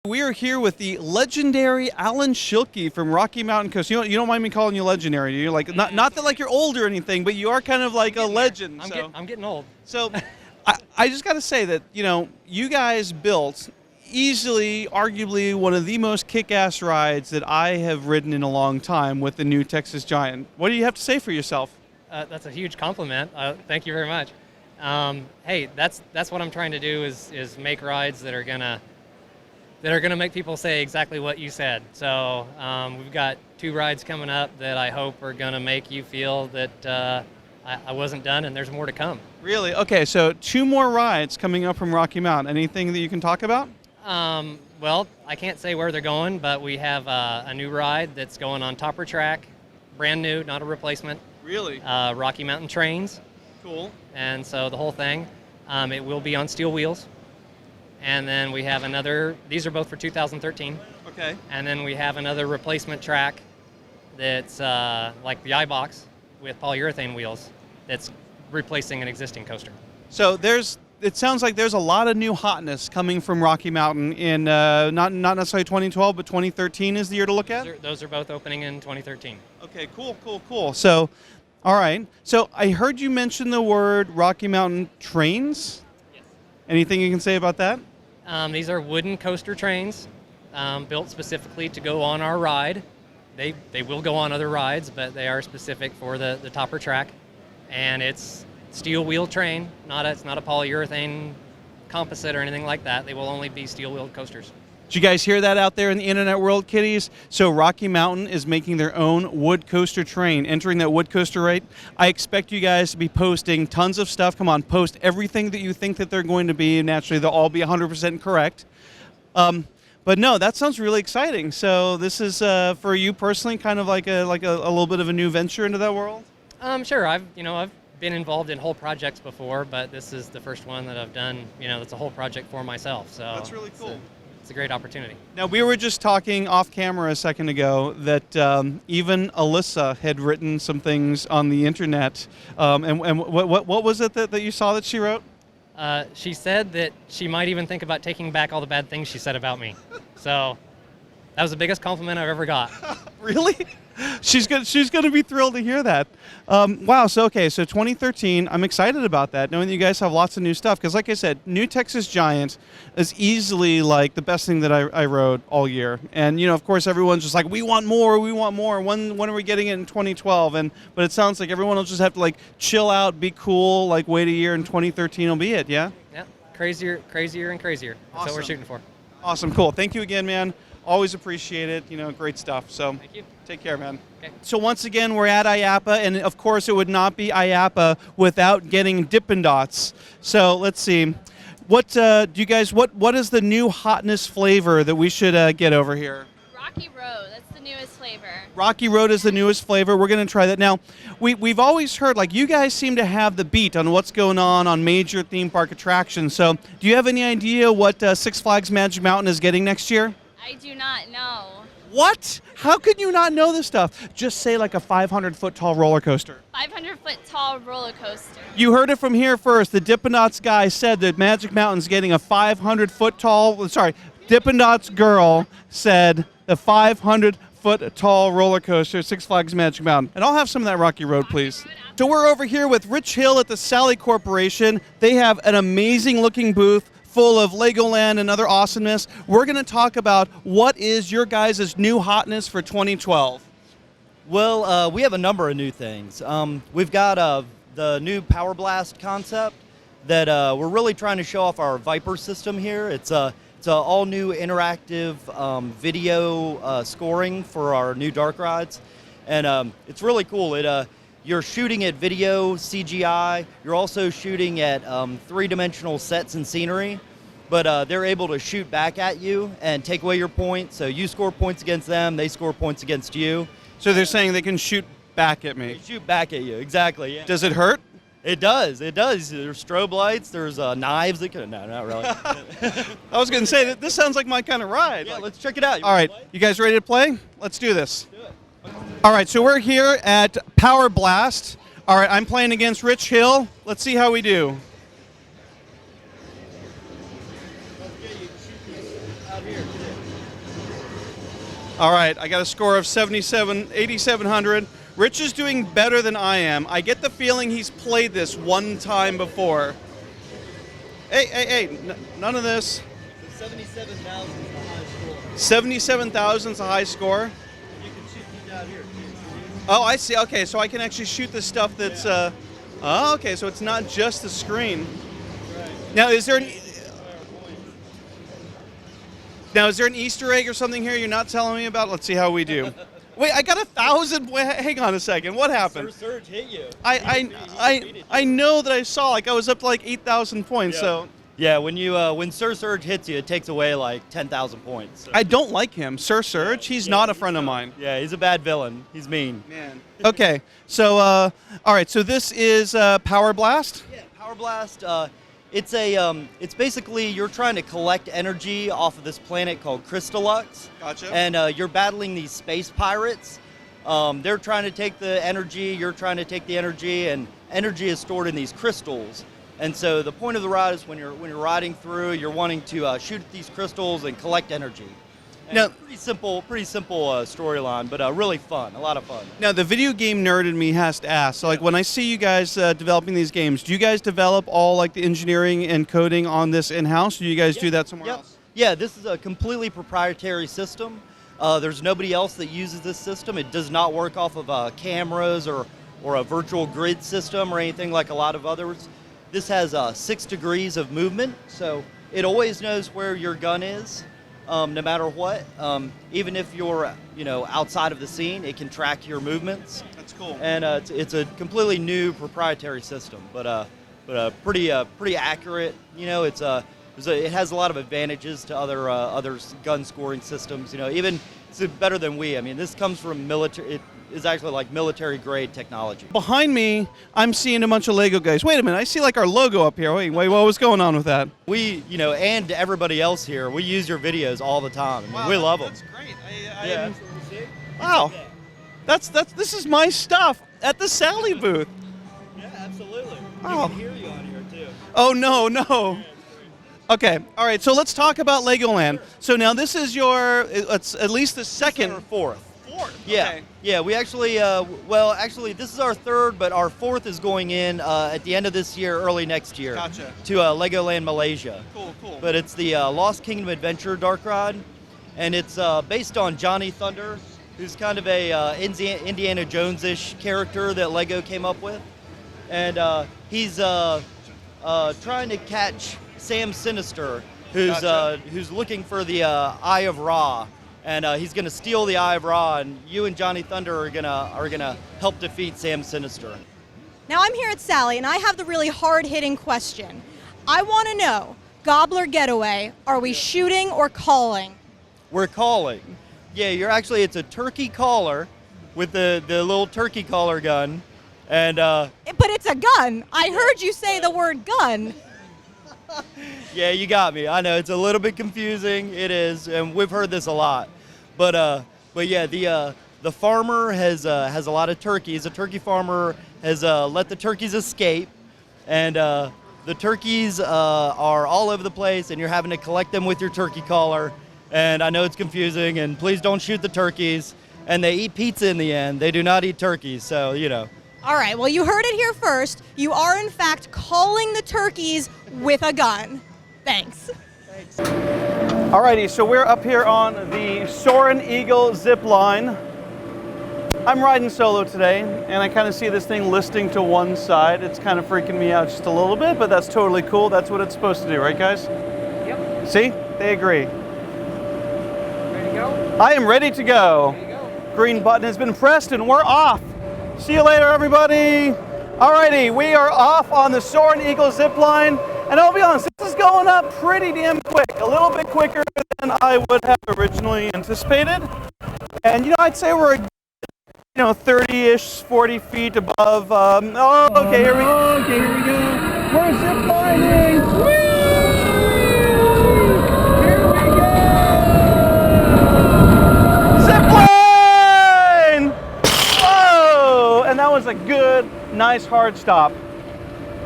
We are here with the legendary Alan Schilke from Rocky Mountain Coast. You don't mind me calling you legendary, do you? Like not that like you're old or anything, but you are kind of like a legend. I'm getting old. So I just got to say that, you guys built easily, arguably, one of the most kick-ass rides that I have ridden in a long time with the new Texas Giant. What do you have to say for yourself? That's a huge compliment. Thank you very much. Hey, that's what I'm trying to do is make rides that are gonna make people say exactly what you said. So we've got 2 rides coming up that I hope are gonna make you feel that I wasn't done and there's more to come. Really? Okay, so 2 more rides coming up from Rocky Mountain. Anything that you can talk about? Well, I can't say where they're going, but we have a new ride that's going on topper track, brand new, not a replacement. Really? Rocky Mountain trains. Cool. And so the whole thing, it will be on steel wheels. And then we have another, these are both for 2013. Okay. And then we have another replacement track that's like the iBox with polyurethane wheels that's replacing an existing coaster. So it sounds like there's a lot of new hotness coming from Rocky Mountain in not necessarily 2012, but 2013 is the year to look at? Those are both opening in 2013. Okay, cool. So, all right. So I heard you mention the word Rocky Mountain trains. Yes. Anything you can say about that? These are wooden coaster trains built specifically to go on our ride. They will go on other rides, but they are specific for the topper track. And it's steel wheel train, it's not a polyurethane composite or anything like that. They will only be steel wheeled coasters. Did you guys hear that out there in the internet world, kiddies? So Rocky Mountain is making their own wood coaster train, entering that wood coaster rate. I expect you guys to be posting tons of stuff. Come on, post everything that you think that they're going to be. Naturally, they'll all be 100% correct. But no, that sounds really exciting. So this is for you personally, kind of like a little bit of a new venture into that world. Sure. I've been involved in whole projects before, but this is the first one that I've done. It's a whole project for myself. So that's really cool. It's a great opportunity. Now, we were just talking off camera a second ago that even Alyssa had written some things on the internet. And what was it that you saw that she wrote? She said that she might even think about taking back all the bad things she said about me. So that was the biggest compliment I've ever got. Really? She's gonna be thrilled to hear that. Wow. So 2013. I'm excited about that, knowing that you guys have lots of new stuff. Because like I said, new Texas Giant is easily like the best thing that I rode all year. And of course, everyone's just like, we want more. When are we getting it in 2012? But it sounds like everyone will just have to like chill out, be cool, like wait a year, and 2013 will be it. Yeah. Yeah. Crazier and crazier. That's Awesome. what we're shooting for. Awesome. Cool. Thank you again, man. Always appreciate it. Great stuff. So thank you. Take care, man. Okay. So once again, we're at IAAPA, and of course, it would not be IAAPA without getting Dippin' Dots. So let's see. What do you guys? What is the new hotness flavor that we should get over here? Rocky Road. That's the newest flavor. Rocky Road is the newest flavor. We're going to try that. Now, we've always heard, like, you guys seem to have the beat on what's going on major theme park attractions. So do you have any idea what Six Flags Magic Mountain is getting next year? I do not know. What? How could you not know this stuff? Just say like a 500-foot tall roller coaster. 500-foot tall roller coaster. You heard it from here first. The Dippin' Dots guy said that Magic Mountain's getting a 500-foot tall, Dippin' Dots girl said the 500-foot tall roller coaster, Six Flags Magic Mountain. And I'll have some of that Rocky Road, please. So we're over here with Rich Hill at the Sally Corporation. They have an amazing looking booth full of Legoland and other awesomeness. We're going to talk about what is your guys' new hotness for 2012. Well, we have a number of new things. We've got the new Power Blast concept that we're really trying to show off our Viper system here. It's a all new interactive video scoring for our new dark rides, and it's really cool. You're shooting at video CGI. You're also shooting at 3-dimensional sets and scenery, but they're able to shoot back at you and take away your points. So you score points against them, they score points against you. So they're saying they can shoot back at me. They shoot back at you, exactly. Yeah. Does it hurt? It does. There's strobe lights. There's knives. No, not really. I was going to say, this sounds like my kind of ride. Yeah, let's check it out. All right, you guys ready to play? Let's do this. All right, so we're here at Power Blast. All right, I'm playing against Rich Hill. Let's see how we do. Let's get you to shoot these out here. All right, I got a score of 8,700. Rich is doing better than I am. I get the feeling he's played this one time before. Hey, none of this. 77,000 is the high score. 77,000 is a high score. You can shoot these out here. Oh, I see. Okay, so I can actually shoot the stuff that's. Oh, okay, so it's not just the screen. Right. Now, is there an Easter egg or something here you're not telling me about? Let's see how we do. Wait, I got 1,000. Hang on a second. What happened? Sir Surge hit you. I know that I saw. Like I was up to like 8,000 points. Yeah. So. Yeah, when Sir Surge hits you, it takes away like 10,000 points. So. I don't like him, Sir Surge. He's not a friend of mine. Yeah, he's a bad villain. He's mean. Man. Okay, so all right, so this is Power Blast. Yeah, Power Blast. It's basically you're trying to collect energy off of this planet called Crystallux. Gotcha. And you're battling these space pirates. They're trying to take the energy. You're trying to take the energy, and energy is stored in these crystals. And so the point of the ride is when you're riding through, you're wanting to shoot at these crystals and collect energy. And Now, pretty simple storyline, but really fun, a lot of fun. Now, the video game nerd in me has to ask. So, like, when I see you guys developing these games, do you guys develop all like the engineering and coding on this in-house? Or do you guys do that somewhere else? Yeah, this is a completely proprietary system. There's nobody else that uses this system. It does not work off of cameras or a virtual grid system or anything like a lot of others. This has 6 degrees of movement, so it always knows where your gun is, no matter what. Even if you're, outside of the scene, it can track your movements. That's cool. And it's a completely new proprietary system, but pretty accurate. It has a lot of advantages to other gun scoring systems. Even it's better than we. I mean, this comes from military. It is actually like military grade technology. Behind me, I'm seeing a bunch of Lego guys. Wait a minute, I see like our logo up here. Wait, what was going on with that? We, and everybody else here, we use your videos all the time. I mean, we love them. That's great. Yeah. Wow, this is my stuff at the Sally booth. Yeah, absolutely. Oh. You can hear you on here too. Oh no. Okay, all right. So let's talk about Legoland. So now this is it's at least the second. Or fourth. Yeah. Okay. Yeah, we actually, actually, this is our third, but our fourth is going in at the end of this year, early next year. Gotcha. To Legoland Malaysia. Cool. But it's the Lost Kingdom Adventure Dark Ride, and it's based on Johnny Thunder, who's kind of a Indiana Jones-ish character that Lego came up with. And he's trying to catch Sam Sinister, who's looking for the Eye of Ra. And he's going to steal the Eye of Ra, and you and Johnny Thunder are gonna help defeat Sam Sinister. Now I'm here at Sally, and I have the really hard-hitting question. I want to know, Gobbler Getaway, are we shooting or calling? We're calling. Yeah, it's a turkey caller with the little turkey caller gun, and But it's a gun. I heard you say the word gun. yeah, you got me. I know it's a little bit confusing. It is, and we've heard this a lot. But yeah, the farmer has a lot of turkeys. The turkey farmer has let the turkeys escape, and the turkeys are all over the place, and you're having to collect them with your turkey caller. And I know it's confusing, and please don't shoot the turkeys. And they eat pizza in the end. They do not eat turkeys, so All right, well, you heard it here first. You are, in fact, calling the turkeys with a gun. Thanks. Alrighty, so we're up here on the Soaring Eagle zip line. I'm riding solo today, and I kind of see this thing listing to one side. It's kind of freaking me out just a little bit, but that's totally cool. That's what it's supposed to do, right, guys? Yep. See? They agree. Ready to go? I am ready to go. There you go. Green button has been pressed, and we're off. See you later, everybody. Alrighty, we are off on the Soaring Eagle zip line, and I'll be honest, this is going up pretty damn quick, a little bit quicker than I would have originally anticipated. And I'd say we're 30-ish, 40 feet above. Okay, here we go. We're zip lining. Woo! Here we go. Zip line. Whoa! And that was a good, nice hard stop.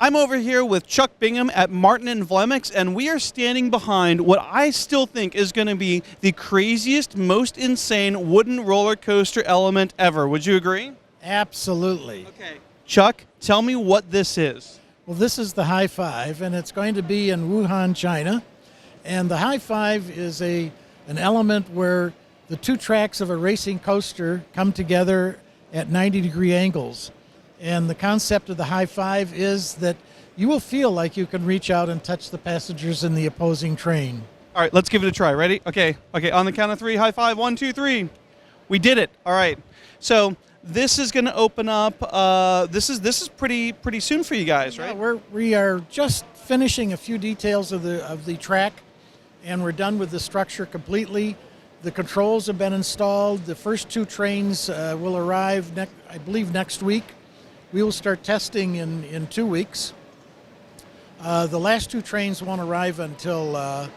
I'm over here with Chuck Bingham at Martin and Vleminckx, and we are standing behind what I still think is going to be the craziest, most insane wooden roller coaster element ever. Would you agree? Absolutely. Okay. Chuck, tell me what this is. Well, this is the High Five, and it's going to be in Wuhan, China. And the High Five is an element where the two tracks of a racing coaster come together at 90-degree angles. And the concept of the High Five is that you will feel like you can reach out and touch the passengers in the opposing train. All right, let's give it a try. Ready? Okay. On the count of three, high five. 1, 2, 3. We did it. All right. So this is going to open up. This is pretty soon for you guys, right? Yeah, we are just finishing a few details of the track, and we're done with the structure completely. The controls have been installed. The first two trains will arrive, I believe, next week. We will start testing in 2 weeks. The last two trains won't arrive until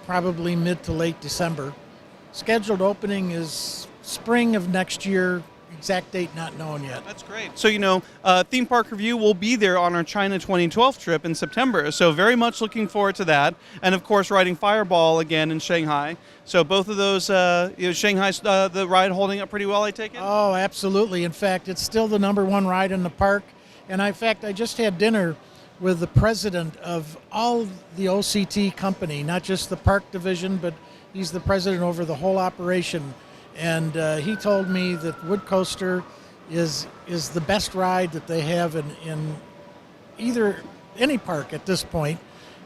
probably mid to late December. Scheduled opening is spring of next year. Exact date not known yet. That's great. So, Theme Park Review will be there on our China 2012 trip in September. So very much looking forward to that. And, of course, riding Fireball again in Shanghai. So both of those, Shanghai's the ride holding up pretty well, I take it? Oh, absolutely. In fact, it's still the #1 ride in the park. And in fact, I just had dinner with the president of all the OCT company, not just the park division, but he's the president over the whole operation. And he told me that Wood Coaster is the best ride that they have in any park at this point.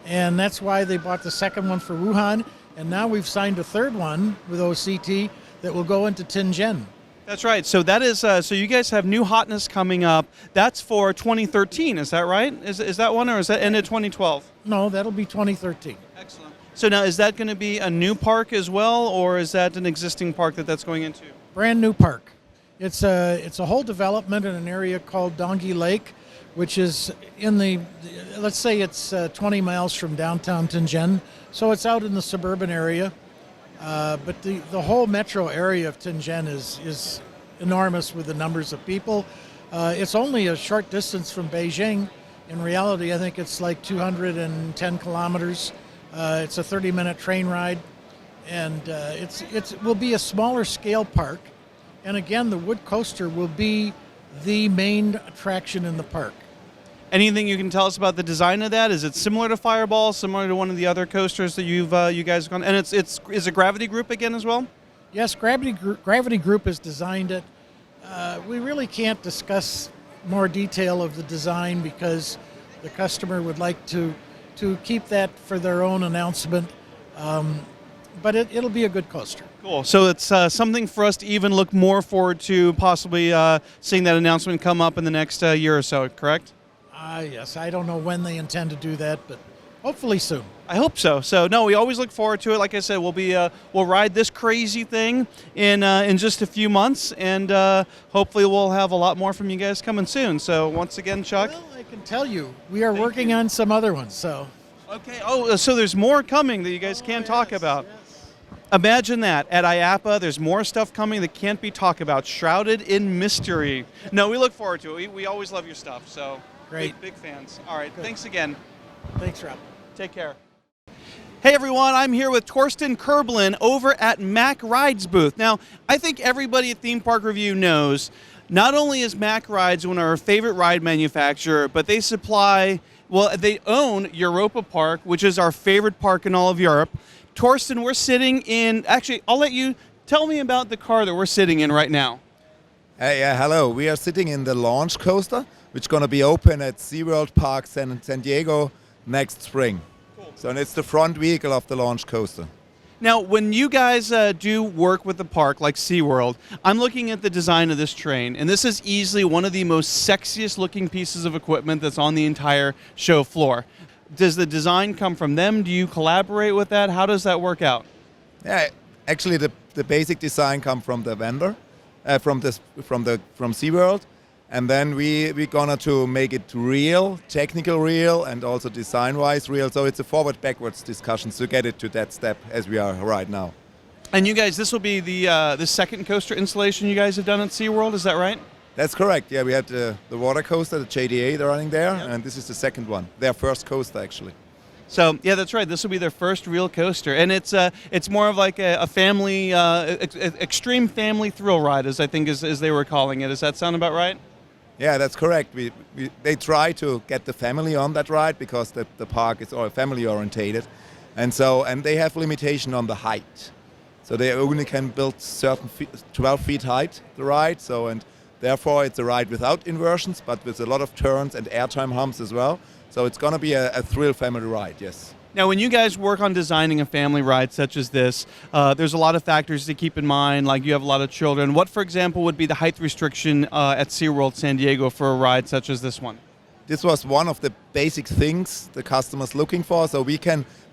And that's why they bought the second one for Wuhan. And now we've signed a third one with OCT that will go into Tianjin. That's right. So that is. So you guys have new hotness coming up. That's for 2013. Is that right? Is that one, or is that end of 2012? No, that'll be 2013. Excellent. So now, is that going to be a new park as well, or is that an existing park that's going into? Brand new park. It's a whole development in an area called Dongyi Lake, which is let's say it's 20 miles from downtown Tianjin. So it's out in the suburban area. But the whole metro area of Tianjin is enormous with the numbers of people. It's only a short distance from Beijing. In reality, I think it's like 210 kilometers. It's a 30-minute train ride, and it will be a smaller scale park. And again, the Wood Coaster will be the main attraction in the park. Anything you can tell us about the design of that? Is it similar to Fireball, similar to one of the other coasters that you guys have gone? And is it Gravity Group again as well? Yes, Gravity Group has designed it. We really can't discuss more detail of the design because the customer would like to keep that for their own announcement. But it'll be a good coaster. Cool. So it's something for us to even look more forward to, possibly seeing that announcement come up in the next year or so, correct? Yes, I don't know when they intend to do that, but hopefully soon. I hope so. So no, we always look forward to it. Like I said, we'll ride this crazy thing in just a few months, and hopefully we'll have a lot more from you guys coming soon. So once again, Chuck. Well, I can tell you, we are working on some other ones. So. Okay. Oh, so there's more coming that you guys can't talk about. Yes. Imagine that. At IAAPA, there's more stuff coming that can't be talked about, shrouded in mystery. No, we look forward to it. We always love your stuff. So. Great. Big fans. All right. Good. Thanks again. Thanks, Rob. Take care. Hey everyone, I'm here with Thorsten Koebele over at Mack Rides booth. Now, I think everybody at Theme Park Review knows not only is Mack Rides one of our favorite ride manufacturer, but they they own Europa Park, which is our favorite park in all of Europe. Thorsten, we're sitting in, actually, I'll let you tell me about the car that we're sitting in right now. Hey, hello. We are sitting in the launch coaster, which is going to be open at SeaWorld Park San Diego next spring. Cool. So it's the front vehicle of the launch coaster. Now, when you guys do work with the park like SeaWorld, I'm looking at the design of this train, and this is easily one of the most sexiest looking pieces of equipment that's on the entire show floor. Does the design come from them? Do you collaborate with that? How does that work out? Yeah, actually the basic design comes from the vendor, from SeaWorld. And then we're gonna to make it real, technical real, and also design-wise real. So it's a forward-backwards discussion to get it to that step as we are right now. And you guys, this will be the second coaster installation you guys have done at SeaWorld, is that right? That's correct. Yeah, we had the water coaster, the JDA, they're running there, and this is the second one. Their first coaster, actually. So yeah, that's right. This will be their first real coaster, and it's more of like a family, extreme family thrill ride, as I think as they were calling it. Does that sound about right? Yeah, that's correct. They try to get the family on that ride because the park is all family orientated, and they have limitation on the height, so they only can build certain 12 feet height the ride. So and therefore it's a ride without inversions, but with a lot of turns and airtime humps as well. So it's going to be a thrill family ride, yes. Now, when you guys work on designing a family ride such as this, there's a lot of factors to keep in mind, like you have a lot of children. What, for example, would be the height restriction at SeaWorld San Diego for a ride such as this one? This was one of the basic things the customer's looking for, so they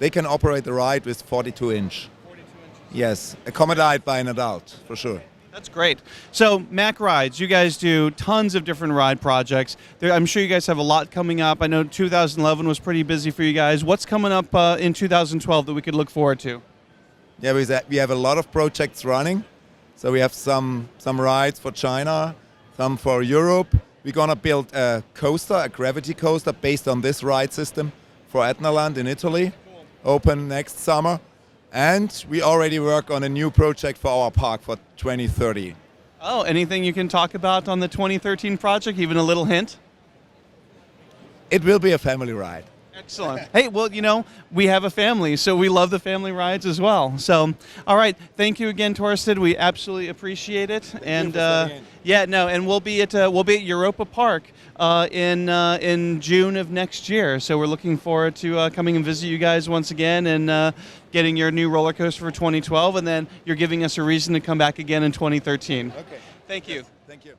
can operate the ride with 42 inch. 42 inches. Yes, accommodated by an adult, for sure. That's great. So Mack Rides, you guys do tons of different ride projects. I'm sure you guys have a lot coming up. I know 2011 was pretty busy for you guys. What's coming up in 2012 that we could look forward to? Yeah, we have a lot of projects running. So we have some rides for China, some for Europe. We're going to build a coaster, a gravity coaster based on this ride system for Etnaland in Italy, open next summer. And we already work on a new project for our park for 2030. Oh, anything you can talk about on the 2013 project? Even a little hint? It will be a family ride. Excellent. Hey, well, we have a family, so we love the family rides as well. So, all right, thank you again, Thorsten. We absolutely appreciate it. And and we'll be at Europa Park in June of next year. So we're looking forward to coming and visit you guys once again and getting your new roller coaster for 2012, and then you're giving us a reason to come back again in 2013. Okay. Thank you. Yes, thank you.